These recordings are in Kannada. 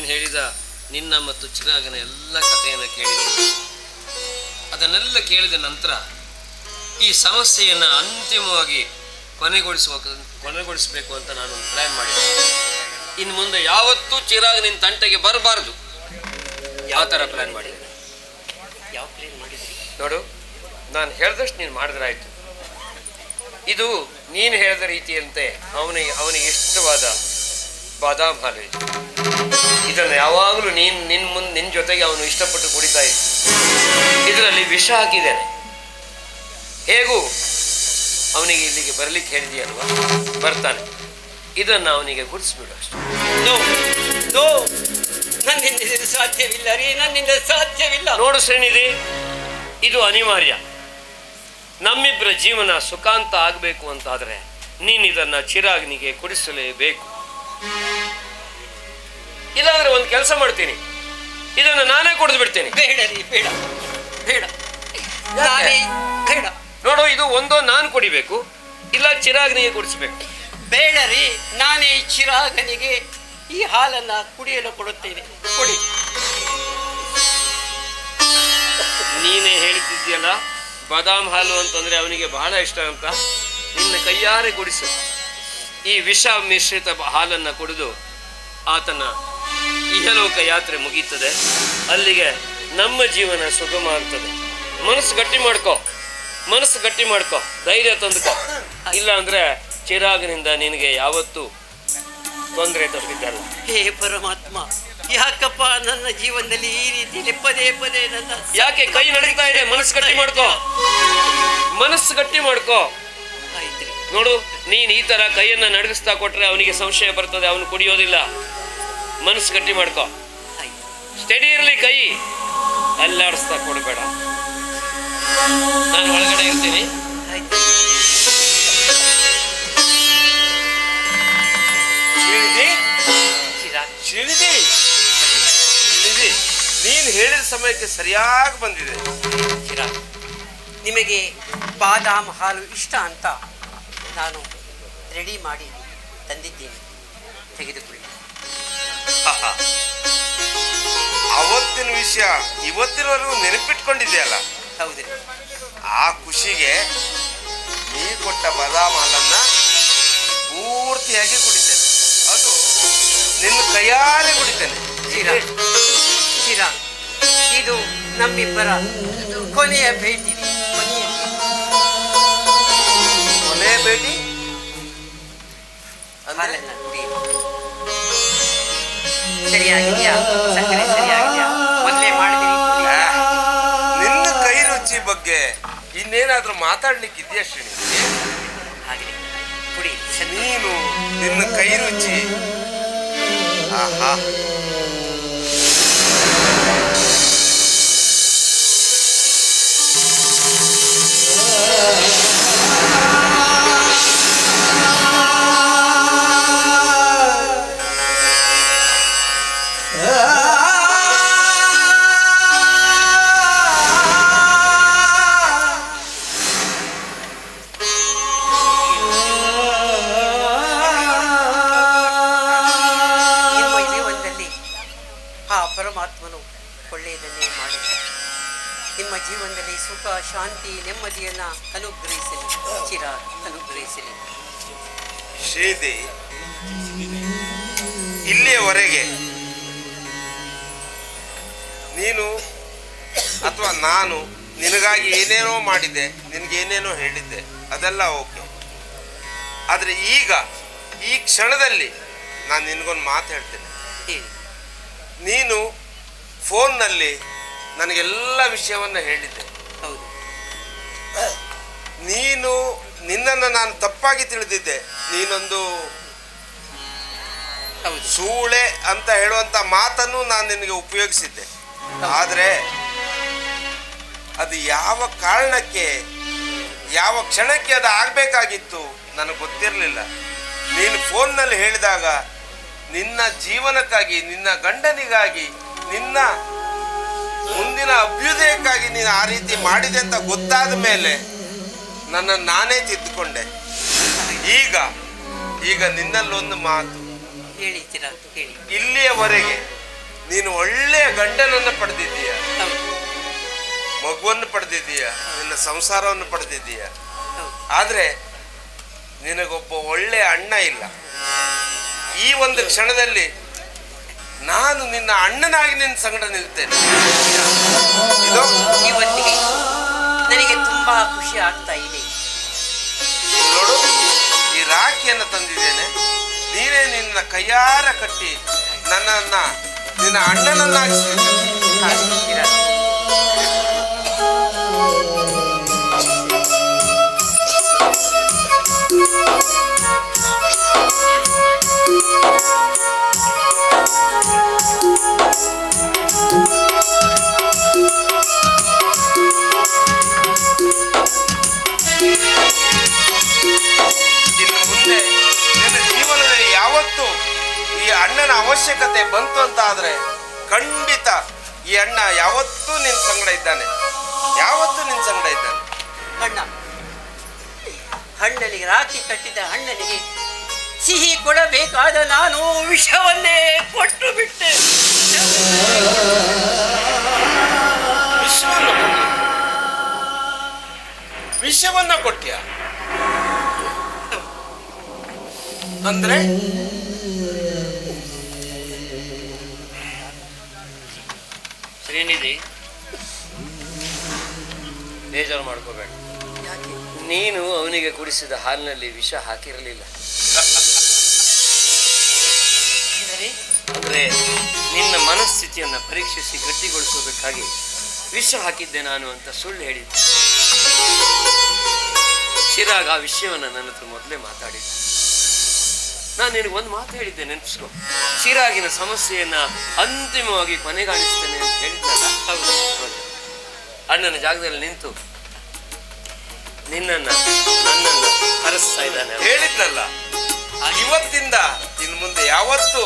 ನೀನು ಹೇಳಿದ ನಿನ್ನ ಮತ್ತು ಚಿರಾಗನ ಎಲ್ಲ ಕಥೆಯನ್ನು ಕೇಳಿದ್ದೀನಿ. ಅದನ್ನೆಲ್ಲ ಕೇಳಿದ ನಂತರ ಈ ಸಮಸ್ಯೆಯನ್ನು ಅಂತಿಮವಾಗಿ ಕೊನೆಗೊಳಿಸಬೇಕು ಅಂತ ನಾನೊಂದು ಪ್ಲ್ಯಾನ್ ಮಾಡಿದ್ದೆ. ಇನ್ನು ಮುಂದೆ ಯಾವತ್ತೂ ಚಿರಾಗ್ ನಿನ್ನ ತಂಟೆಗೆ ಬರಬಾರ್ದು, ಯಾವ ಥರ ಪ್ಲ್ಯಾನ್ ಮಾಡಿದ್ದೀನಿ. ಯಾವ ಪ್ಲ್ಯಾನ್ ಮಾಡಿದ್ರಿ? ನೋಡು, ನಾನು ಹೇಳಿದಷ್ಟು ನೀನು ಮಾಡಿದ್ರಾಯ್ತು. ಇದು ನೀನು ಹೇಳಿದ ರೀತಿಯಂತೆ ಅವನಿಗೆ ಇಷ್ಟವಾದ ಬಾದಾಮ್ ಹಾಲು ಇದೆ. ಇದನ್ನು ಯಾವಾಗಲೂ ನಿನ್ನ ಜೊತೆಗೆ ಅವನು ಇಷ್ಟಪಟ್ಟು ಕುಡಿತಾ ಇದ್ದ. ಇದರಲ್ಲಿ ವಿಷ ಹಾಕಿದ್ದೇನೆ. ಹೇಗೂ ಅವನಿಗೆ ಇಲ್ಲಿಗೆ ಬರಲಿಕ್ಕೆ ಹೇಳಿದೆಯಲ್ವಾ, ಬರ್ತಾನೆ. ಇದನ್ನು ಅವನಿಗೆ ಗುಡಿಸ್ಬಿಡು ಅಷ್ಟೆ. ನನ್ನಿಂದ ಸಾಧ್ಯವಿಲ್ಲ ರೀ, ನನ್ನಿಂದ ಸಾಧ್ಯವಿಲ್ಲ. ನೋಡು ಶ್ರೀನಿಧಿ, ಇದು ಅನಿವಾರ್ಯ. ನಮ್ಮಿಬ್ಬರ ಜೀವನ ಸುಖಾಂತ ಆಗಬೇಕು ಅಂತಾದರೆ ನೀನು ಇದನ್ನು ಚಿರಾಗ್ನಿಗೆ ಕುಡಿಸಲೇಬೇಕು. ಇಲ್ಲಾಂದ್ರೆ ಒಂದು ಕೆಲಸ ಮಾಡ್ತೀನಿ, ಇದನ್ನು ನಾನೇ ಕುಡಿದು ಬಿಡ್ತೇನೆ. ಬೇಡ ರೀ, ಬೇಡ ಬೇಡ, ನಾನೇ ಬೇಡ. ನೋಡು, ಇದು ಒಂದೋ ನಾನು ಕುಡಿಬೇಕು, ಇಲ್ಲ ಚಿರಾಗ್ನಿಗೆ ಕುಡಿಸ್ಬೇಕು. ಬೇಡ ರೀ, ನಾನೇ ಚಿರಾಗನಿಗೆ ಈ ಹಾಲನ್ನ ಕುಡಿಯಲು ಕೊಡುತ್ತೇನೆ, ಕೊಡಿ. ನೀನೇ ಹೇಳ್ತಿದ್ಯಲ್ಲ ಬಾದಾಮ್ ಹಾಲು ಅಂತಂದ್ರೆ ಅವನಿಗೆ ಬಹಳ ಇಷ್ಟ ಅಂತ. ನಿನ್ನ ಕೈಯಾರೆ ಕುಡಿಸು. ಈ ವಿಷ ಮಿಶ್ರಿತ ಹಾಲನ್ನು ಕುಡಿದು ಆತನ ಇಹಲೋಕ ಯಾತ್ರೆ ಮುಗೀತದೆ. ಅಲ್ಲಿಗೆ ನಮ್ಮ ಜೀವನ ಸುಗಮ ಆಗ್ತದೆ. ಮನಸ್ಸು ಗಟ್ಟಿ ಮಾಡ್ಕೊ, ಧೈರ್ಯ ತಂದುಕೋ. ಇಲ್ಲ ಅಂದ್ರೆ ಚಿರಾಗ್ನಿಂದ ನಿನಗೆ ಯಾವತ್ತೂ ತೊಂದರೆ ತಪ್ಪಿದ್ದಲ್ಲ. ಹೇ ಪರಮಾತ್ಮ, ಯಾಕಪ್ಪ ನನ್ನ ಜೀವನದಲ್ಲಿ ಈ ರೀತಿಯಲ್ಲಿ ಪದೇ ಪದೇ ನನ್ನ ಯಾಕೆ ಕೈ ನಡೀತಾ ಇದೆ? ಮನಸ್ಸು ಗಟ್ಟಿ ಮಾಡ್ಕೋ. ಆಯ್ತ್ರಿ. ನೋಡು, ನೀನು ಈ ತರ ಕೈಯನ್ನ ನಡಗಿಸ್ತಾ ಕೊಟ್ರೆ ಅವನಿಗೆ ಸಂಶಯ ಬರ್ತದೆ, ಅವನು ಕುಡಿಯೋದಿಲ್ಲ. ಮನಸ್ಸು ಗಟ್ಟಿ ಮಾಡ್ಕೋ. ಸ್ಟಡಿ ಇರಲಿ ಕೈ, ಅಲ್ಲಾಡಿಸ್ತಾ ಕೊಡಬೇಡ. ನಾನು ಒಳಗಡೆ ಇರ್ತೀನಿ. ನೀನು ಹೇಳಿದ ಸಮಯಕ್ಕೆ ಸರಿಯಾಗಿ ಬಂದಿದೆ. ಚಿರಾಗ್, ನಿಮಗೆ ಬಾದಾಮ್ ಹಾಲು ಇಷ್ಟ ಅಂತ ನಾನು ರೆಡಿ ಮಾಡಿ ತಂದಿದ್ದೀನಿ, ತೆಗೆದುಕೊಳ್ಳಿ. ಅವತ್ತಿನ ವಿಷಯ ಇವತ್ತಿನವರೆಗೂ ನೆನಪಿಟ್ಕೊಂಡಿದೆಯಲ್ಲ? ಹೌದ್ರಿ. ಆ ಖುಷಿಗೆ ನೀ ಕೊಟ್ಟ ಬಾದಾಮ್ ಹಾಲನ್ನ ಪೂರ್ತಿಯಾಗಿ ಕುಡಿತೇನೆ. ಅದು ನಿನ್ನ ಕೈಯಾರೆ ಕುಡಿತೇನೆ. ಚಿರಾಗ್, ಇದು ನಮ್ಮಿಬ್ಬರ ಕೊನೆಯ ಭೇಟಿ. ಕೊನೆಯ ಭೇಟಿ ಹಾಲನ್ನ ಕುಡಿ. ಸರಿಯಾಗಿದೆಯಾ? ಸಕ್ಕರೆ ಸರಿಯಾಗಿದೆಯಾ? ಮೊದಲೇ ಮಾಡಿದಿರಿ. ನಿನ್ನ ಕೈ ರುಚಿ ಬಗ್ಗೆ ಇನ್ನೇನಾದ್ರೂ ಮಾತಾಡ್ಲಿಕ್ಕಿದೆಯಾ ಶ್ರೀನಿ? ಹಾಗೆ ಕುಡಿ. ನೀನು ನಿನ್ನ ಕೈ ರುಚಿ, ಆಹಾ. ಪರಮಾತ್ಮನು ಒಳ್ಳೆಯದನ್ನೇ ಮಾಡಲಿ. ನಿಮ್ಮ ಜೀವನದಲ್ಲಿ ಸುಖ, ಶಾಂತಿ, ನೆಮ್ಮದಿಯನ್ನು ಅನುಗ್ರಹಿಸಲಿ. ಚಿರಾಗ್ ಅನುಗ್ರಹಿಸಲಿ. ಶ್ರೀದಿ, ಇಲ್ಲಿಯವರೆಗೆ ನೀನು ಅಥವಾ ನಾನು ನಿನಗಾಗಿ ಏನೇನೋ ಮಾಡಿದ್ದೆ, ನಿನಗೇನೇನೋ ಹೇಳಿದ್ದೆ, ಅದೆಲ್ಲ ಓಕೆ. ಆದರೆ ಈಗ ಈ ಕ್ಷಣದಲ್ಲಿ ನಾನು ನಿನಗೊಂದು ಮಾತು ಹೇಳ್ತೇನೆ. ಹೇಳಿ. ನೀನು ಫೋನ್ನಲ್ಲಿ ನನಗೆಲ್ಲ ವಿಷಯವನ್ನು ಹೇಳಿದ್ದೆ. ಹೌದು. ನಿನ್ನನ್ನು ನಾನು ತಪ್ಪಾಗಿ ತಿಳಿದಿದ್ದೆ. ನೀನೊಂದು ಸೂಳೆ ಅಂತ ಹೇಳುವಂಥ ಮಾತನ್ನು ನಾನು ನಿನಗೆ ಉಪಯೋಗಿಸಿದ್ದೆ. ಆದರೆ ಅದು ಯಾವ ಕಾರಣಕ್ಕೆ, ಯಾವ ಕ್ಷಣಕ್ಕೆ ಅದು ಆಗಬೇಕಾಗಿತ್ತು ನನಗೆ ಗೊತ್ತಿರಲಿಲ್ಲ. ನೀನು ಫೋನ್ನಲ್ಲಿ ಹೇಳಿದಾಗ ನಿನ್ನ ಜೀವನಕ್ಕಾಗಿ, ನಿನ್ನ ಗಂಡನಿಗಾಗಿ, ನಿನ್ನ ಮುಂದಿನ ಅಭ್ಯುದಯಕ್ಕಾಗಿ ನೀನು ಆ ರೀತಿ ಮಾಡಿದೆ ಅಂತ ಗೊತ್ತಾದ ಮೇಲೆ ನನ್ನನ್ನು ನಾನೇ ತಿದ್ದುಕೊಂಡೆ. ಈಗ ನಿನ್ನಲ್ಲೊಂದು ಮಾತು ಹೇಳಿ ಚಿರಾಗ್, ಹೇಳಿ. ಇಲ್ಲಿಯವರೆಗೆ ನೀನು ಒಳ್ಳೆಯ ಗಂಡನನ್ನು ಪಡೆದಿದ್ದೀಯ, ಹೌದು, ಮಗುವನ್ನು ಪಡೆದಿದ್ದೀಯ, ನಿನ್ನ ಸಂಸಾರವನ್ನು ಪಡೆದಿದ್ದೀಯ. ಹೌದು. ಆದ್ರೆ ನಿನಗೊಬ್ಬ ಒಳ್ಳೆಯ ಅಣ್ಣ ಇಲ್ಲ. ಈ ಒಂದು ಕ್ಷಣದಲ್ಲಿ ನಾನು ನಿನ್ನ ಅಣ್ಣನಾಗಿ ನಿನ್ನ ಸಂಗಡ ನಿಲ್ತೇನೆ. ಇದು ಇವತ್ತಿಗೆ ನನಗೆ ತುಂಬಾ ಖುಷಿ ಆಗ್ತಾ ಇದೆ. ನೋಡು, ಈ ರಾಖಿಯನ್ನು ತಂದಿದ್ದೇನೆ. ನೀನೇ ನಿನ್ನ ಕೈಯಾರ ಕಟ್ಟಿ ನನ್ನನ್ನ ನಿನ್ನ ಅಣ್ಣನನ್ನಾಗಿಸ್ಬೇಕು. ಇನ್ನು ಮುಂದೆ ನಿನ್ನ ಜೀವನದಲ್ಲಿ ಯಾವತ್ತು ಈ ಅಣ್ಣನ ಅವಶ್ಯಕತೆ ಬಂತು ಅಂತ ಆದ್ರೆ ಖಂಡಿತ ಈ ಅಣ್ಣ ಯಾವತ್ತೂ ನಿನ್ನ ಸಂಗಡ ಇದ್ದಾನೆ, ಯಾವತ್ತೂ ನಿನ್ನ ಸಂಗಡ ಇದ್ದಾನೆ. ಅಣ್ಣ, ಹಣ್ಣನಿಗೆ ರಾಖಿ ಕಟ್ಟಿದ ಅಣ್ಣನಿಗೆ ಸಿಹಿ ಕೊಡಬೇಕಾದ ನಾನು ವಿಷವನ್ನೇ ಕೊಟ್ಟು ಬಿಟ್ಟೆ. ವಿಷವನ್ನ ಕೊಟ್ಟ್ಯಾ? ಅಂದ್ರೆ ಶ್ರೀನಿಧಿ, ಬೇಜಾರು ಮಾಡ್ಕೋಬೇಡ. ಯಾಕೆ? ನೀನು ಅವನಿಗೆ ಕುಡಿಸಿದ ಹಾಲಿನಲ್ಲಿ ವಿಷ ಹಾಕಿರಲಿಲ್ಲ. ಅಂದ್ರೆ ನಿನ್ನ ಮನಸ್ಥಿತಿಯನ್ನು ಪರೀಕ್ಷಿಸಿ ಗಟ್ಟಿಗೊಳಿಸೋದಕ್ಕಾಗಿ ವಿಷ ಹಾಕಿದ್ದೆ ನಾನು ಅಂತ ಸುಳ್ಳು ಹೇಳಿದ್ದೆ. ಚಿರಾಗ್ ಆ ವಿಷಯವನ್ನು ನನ್ನ ಹತ್ರ ಮೊದಲೇ ಮಾತಾಡಿದ್ದೆ. ನಾನು ನಿನಗೆ ಒಂದು ಮಾತು ಹೇಳಿದ್ದೆ, ನೆನಪಿಸ್ಕೊ. ಚಿರಾಗಿನ ಸಮಸ್ಯೆಯನ್ನ ಅಂತಿಮವಾಗಿ ಕೊನೆಗಾಣಿಸ್ತೇನೆ ಅಂತ ಹೇಳಿದ್ನಲ್ಲ. ಹೌದು, ಅಣ್ಣನ ಜಾಗದಲ್ಲಿ ನಿಂತು ನಿನ್ನನ್ನ ನನ್ನನ್ನ ಹರಿಸ್ತಾ ಇದ್ದಾನೆ. ಹೇಳಿದ್ನಲ್ಲ, ಇವತ್ತಿಂದ ಇನ್ನು ಮುಂದೆ ಯಾವತ್ತು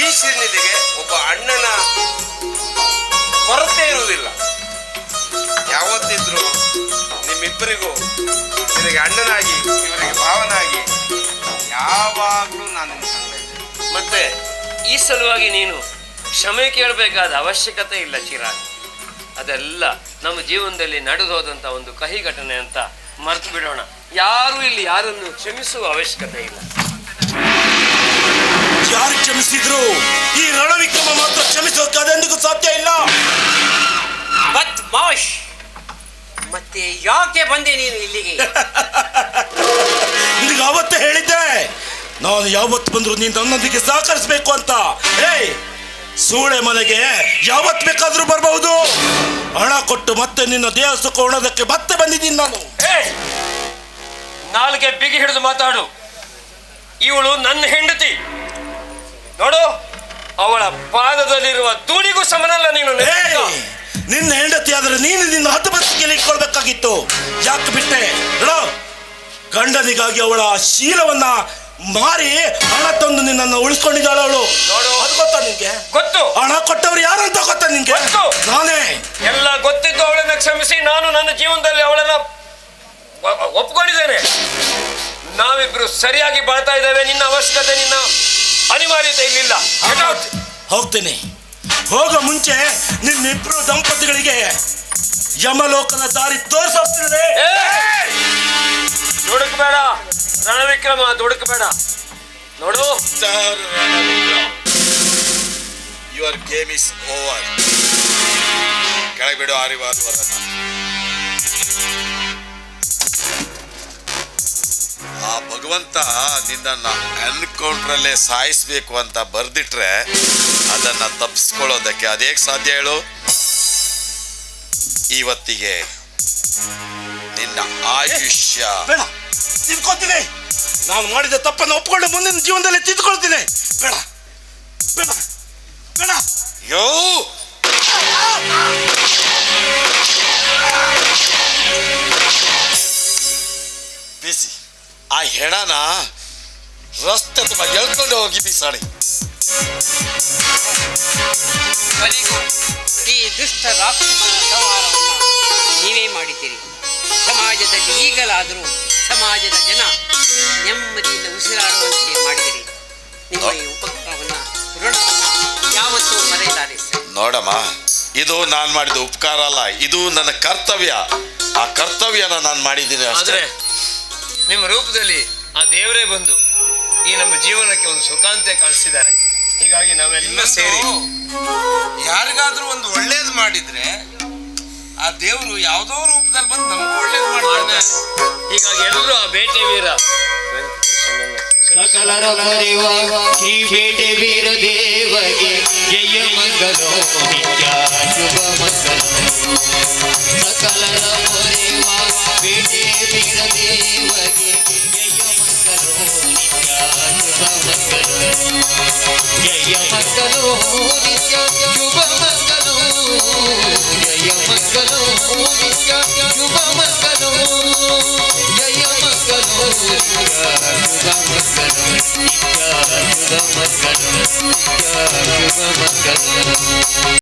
ಈ ಶ್ರೀನಿಧಿಗೆ ಒಬ್ಬ ಅಣ್ಣನ ಕೊರತೆ ಇರುವುದಿಲ್ಲ. ಯಾವತ್ತಿದ್ರು ನಿಮ್ಮಿಬ್ಬರಿಗೂ, ನಿನಗೆ ಅಣ್ಣನಾಗಿ ಇವರಿಗೆ ಭಾವನಾಗಿ ಯಾವಾಗಲೂ ನಾನು ಮತ್ತೆ ಈ ಸಲುವಾಗಿ ನೀನು ಕ್ಷಮೆ ಕೇಳಬೇಕಾದ ಅವಶ್ಯಕತೆ ಇಲ್ಲ ಚಿರಾಗ್. ಅದೆಲ್ಲ ನಮ್ಮ ಜೀವನದಲ್ಲಿ ನಡೆದು ಹೋದಂಥ ಒಂದು ಕಹಿ ಘಟನೆ ಅಂತ ಮರ್ತು ಬಿಡೋಣ. ಯಾರು ಇಲ್ಲಿ ಯಾರನ್ನು ಕ್ಷಮಿಸುವ ಅವಶ್ಯಕತೆ ಇಲ್ಲ. ಯಾರು ಕ್ಷಮಿಸಿದ್ರು ಈ ರಣವಿಕ್ರಮ ಮಾತ್ರ ಕ್ಷಮಿಸೋಕೆ ಅದೆಂದಿಗೂ ಸಾಧ್ಯ ಇಲ್ಲ. ಬದ್ಮಾಶ್, ಮತ್ತೆ ಯಾಕೆ ಬಂದೆ ನೀನು ಇಲ್ಲಿಗೆ? ನಿನಗೆ ಅವತ್ತೇ ಹೇಳಿದ್ದೆ, ನಾನು ಯಾವತ್ತು ಬಂದ್ರು ನೀನು ನನ್ನೊಂದಿಗೆ ಸಹಕರಿಸಬೇಕು ಅಂತ. ಏಯ್, ಸೂಳೆ ಮನೆಗೆ ಯಾವತ್ತು ಬೇಕಾದ್ರೂ ಬರಬಹುದು. ಹಣ ಕೊಟ್ಟು ಮತ್ತೆ ನಿನ್ನ ದೇಹ ಸುಖ ಉಣೋದಕ್ಕೆ ಮತ್ತೆ ಬಂದಿದ್ದೀನಿ ನಾನು. ನಾಲ್ಗೆ ಬಿಗಿ ಹಿಡಿದು ಮಾತಾಡು. ಇವಳು ನನ್ನ ಹೆಂಡತಿ. ನೋಡು, ಅವಳ ಪಾದದಲ್ಲಿರುವ ಧೂಳಿಗೂ ಸಮನಲ್ಲ ನೀನು. ನಿನ್ನ ಹೆಂಡತಿ ಆದ್ರೆ ನೀನು ನಿನ್ನ ಹತಬಸ್ತಿಗೆ ಇಟ್ಕೊಳ್ಬೇಕಾಗಿತ್ತು. ಯಾಕೆ ಬಿಟ್ಟೆ? ನೋಡು, ಗಂಡನಿಗಾಗಿ ಅವಳ ಶೀಲವನ್ನ ಮಾರಿ ಹಣ ತಂದು ನಿನ್ನನ್ನು ಉಳಿಸ್ಕೊಂಡಿದ್ದಾಳೆ ಅವಳು. ನೋಡು, ಅದು ಗೊತ್ತಾ ನಿನ್ಗೆ? ಗೊತ್ತು. ಹಣ ಕೊಟ್ಟವ್ರು ಯಾರಂತ ಗೊತ್ತಾ ನಿನ್ಗೆ? ಗೊತ್ತು. ನಾನೇ. ಎಲ್ಲ ಗೊತ್ತಿದ್ದು ಅವಳನ್ನ ಕ್ಷಮಿಸಿ ನಾನು ನನ್ನ ಜೀವನದಲ್ಲಿ ಅವಳನ್ನ ಒಪ್ಕೊಂಡಿದ್ದೇನೆ. ನಾವಿಬ್ರು ಸರಿಯಾಗಿ ಬಾಳ್ತಾ ಇದ್ದೇವೆ. ನಿನ್ನ ಅವಶ್ಯಕತೆ, ನಿನ್ನ ಅನಿವಾರ್ಯತೆ ಇಲ್ಲಿಲ್ಲ. ಹೋಗ್ತೇನೆ. ಹೋಗೋ ಮುಂಚೆ ನಿನ್ನಿಬ್ರು ದಂಪತಿಗಳಿಗೆ ಯಮಲೋಕದ ದಾರಿ ತೋರಿಸೋಗ್ತಿದೆ. ದುಡುಕಬೇಡ ರಣವಿಕ್ರಮ, ದುಡುಕಬೇಡ. ನೋಡು, ಯುವರ್ ಗೇಮ್ ಇಸ್ ಓವರ್. ಕೆಳಗಿಡು ಆರಿವಾದವರನ್ನ. ಆ ಭಗವಂತ ನಿನ್ನನ್ನು ಎನ್ಕೌಂಟ್ರಲ್ಲೇ ಸಾಯಿಸ್ಬೇಕು ಅಂತ ಬರ್ದಿಟ್ರೆ ಅದನ್ನ ತಪ್ಪಿಸ್ಕೊಳ್ಳೋದಕ್ಕೆ ಅದೇಗೆ ಸಾಧ್ಯ ಹೇಳು? ಇವತ್ತಿಗೆ ನಿನ್ನ ಆಯುಷ್ಯ ಬೇಡ, ತಿದ್ಕೊಳ್ತೀನಿ. ನಾನು ಮಾಡಿದ ತಪ್ಪನ್ನು ಒಪ್ಪಿಕೊಂಡು ಮುಂದಿನ ಜೀವನದಲ್ಲಿ ತಿದ್ಕೊಳ್ತೀನಿ. ಬೇಡ ಬೇಡ ಬೇಡ. ಯೋ ಬಿಸಿ ಆ ಹೆಣನ ರಸ್ತೆ ತುಂಬ ಎಳ್ಕೊಂಡು ಹೋಗಿ ಬಿಸಾಡಿ. ಕೊನೆಗೂ ಈ ದುಷ್ಟ ರಾಕ್ಷಸನ ಸಂಹಾರವನ್ನು ನೀವೇ ಮಾಡಿದ್ದೀರಿ. ಸಮಾಜದಲ್ಲಿ ಈಗಲಾದರೂ ಸಮಾಜದ ಜನ ನೆಮ್ಮದಿಯಿಂದ ಉಸಿರಾಡುವಂತೆ ಮಾಡಿದಿರಿ. ನಿಮ್ಮ ಈ ಉಪಕಾರವನ್ನು, ಋಣವನ್ನು ಯಾವತ್ತೂ ಮರೆಯಲಾರೆ ಸರ್. ನೋಡಮ್ಮ, ಇದು ನಾನು ಮಾಡಿದ ಉಪಕಾರ ಅಲ್ಲ, ಇದು ನನ್ನ ಕರ್ತವ್ಯ. ಆ ಕರ್ತವ್ಯನ ನಾನು ಮಾಡಿದ್ದೀನಿ ಅಷ್ಟೇ. ಆದ್ರೆ ನಿಮ್ಮ ರೂಪದಲ್ಲಿ ಆ ದೇವರೇ ಬಂದು ಈ ನಮ್ಮ ಜೀವನಕ್ಕೆ ಒಂದು ಸುಖಾಂತ ಕಾಣಿಸ್ತಿದ್ದಾರೆ. ಹೀಗಾಗಿ ನಾವೆಲ್ಲ ಸೇರಿ ಯಾರಿಗಾದ್ರೂ ಒಂದು ಒಳ್ಳೇದು ಮಾಡಿದ್ರೆ ಆ ದೇವರು ಯಾವುದೋ ರೂಪದಲ್ಲಿ ಬಂದು ನಮಗೂ ಒಳ್ಳೇದು ಮಾಡ್ತಾನೆ. ಹೀಗಾಗಿ ಎಲ್ಲರೂ ಆ ಬೇಟೆ ವೀರ ಸಕಲರ ಬರೆವ ಶ್ರೀ ಬೇಟೆ ವೀರ ದೇವಗೆ ಜಯ ಮಂಗಲೋ ನಿತ್ಯ ಶುಭ ಮಂಗಲೋ. ಸಕಲರ ಬರೆವ ಬೇಟೆ ವೀರ ದೇವಗೆ ಜಯ ಮಂಗಲೋ ನಿತ್ಯ ಶುಭ ಮಂಗಲೋ. ಜಯ ಮಂಗಲೋ ನಿತ್ಯ ಶುಭ ಮಂಗಲೋ. ಜಯ ಮಂಗಲೋ ನಿತ್ಯ ಶುಭ ಮಂಗಲೋ. ಜಯ ಮಂಗಲೋ ನಿತ್ಯ ಶುಭ ಮಂಗಲೋ. ನಿತ್ಯ ಶುಭ ಮಂಗಲೋ. ನಿತ್ಯ ಶುಭ ಮಂಗಲೋ.